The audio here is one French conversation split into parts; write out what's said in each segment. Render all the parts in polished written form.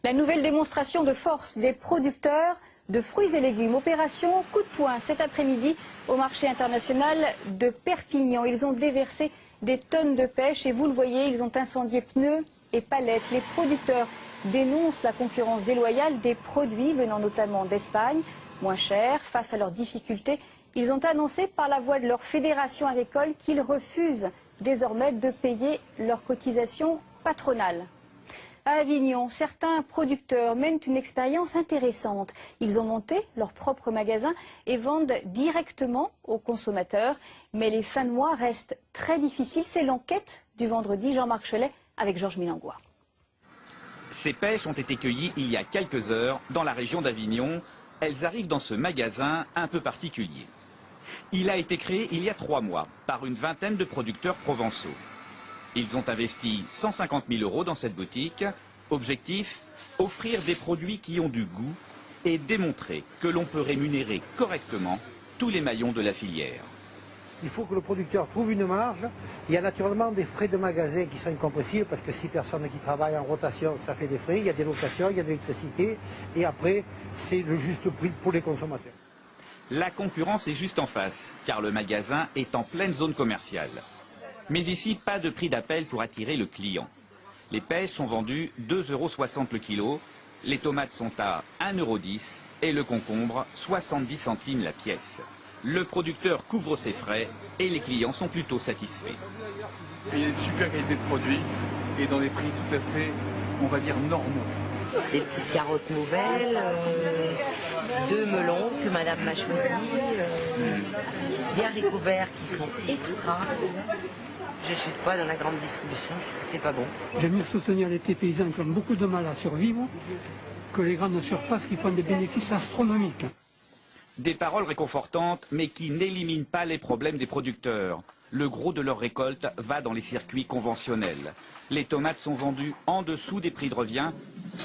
La nouvelle démonstration de force des producteurs de fruits et légumes. Opération coup de poing cet après-midi au marché international de Perpignan. Ils ont déversé des tonnes de pêche et vous le voyez, ils ont incendié pneus et palettes. Les producteurs dénoncent la concurrence déloyale des produits venant notamment d'Espagne, moins chers. Face à leurs difficultés, ils ont annoncé par la voix de leur fédération agricole qu'ils refusent désormais de payer leurs cotisations patronales. À Avignon, certains producteurs mènent une expérience intéressante. Ils ont monté leur propre magasin et vendent directement aux consommateurs. Mais les fins de mois restent très difficiles. C'est l'enquête du vendredi. Jean-Marc Chelet avec Georges Milangois. Ces pêches ont été cueillies il y a quelques heures dans la région d'Avignon. Elles arrivent dans ce magasin un peu particulier. Il a été créé il y a 3 mois par une vingtaine de producteurs provençaux. Ils ont investi 150 000 € dans cette boutique. Objectif, offrir des produits qui ont du goût et démontrer que l'on peut rémunérer correctement tous les maillons de la filière. Il faut que le producteur trouve une marge. Il y a naturellement des frais de magasin qui sont incompressibles parce que 6 personnes qui travaillent en rotation, ça fait des frais. Il y a des locations, il y a de l'électricité et après, c'est le juste prix pour les consommateurs. La concurrence est juste en face car le magasin est en pleine zone commerciale. Mais ici, pas de prix d'appel pour attirer le client. Les pêches sont vendues 2,60 € le kilo, les tomates sont à 1,10 € et le concombre 70 centimes la pièce. Le producteur couvre ses frais et les clients sont plutôt satisfaits. Il y a une super qualité de produit et dans des prix tout à fait, on va dire, normaux. Des petites carottes nouvelles, 2 melons que madame m'a choisi, des haricots verts qui sont extra. J'achète pas dans la grande distribution, c'est pas bon. J'aime mieux soutenir les petits paysans qui ont beaucoup de mal à survivre que les grandes surfaces qui font des bénéfices astronomiques. Des paroles réconfortantes mais qui n'éliminent pas les problèmes des producteurs. Le gros de leur récolte va dans les circuits conventionnels. Les tomates sont vendues en dessous des prix de revient.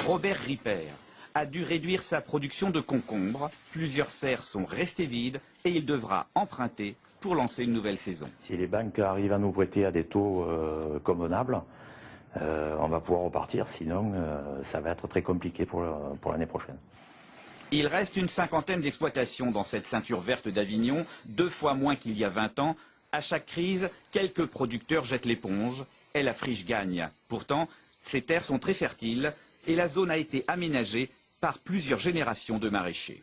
Robert Ripper a dû réduire sa production de concombres. Plusieurs serres sont restées vides et il devra emprunter pour lancer une nouvelle saison. Si les banques arrivent à nous prêter à des taux convenables, on va pouvoir repartir. Sinon, ça va être très compliqué pour l'année prochaine. Il reste une 50aine d'exploitations dans cette ceinture verte d'Avignon, 2 fois moins qu'il y a 20 ans. À chaque crise, quelques producteurs jettent l'éponge et la friche gagne. Pourtant, ces terres sont très fertiles et la zone a été aménagée par plusieurs générations de maraîchers.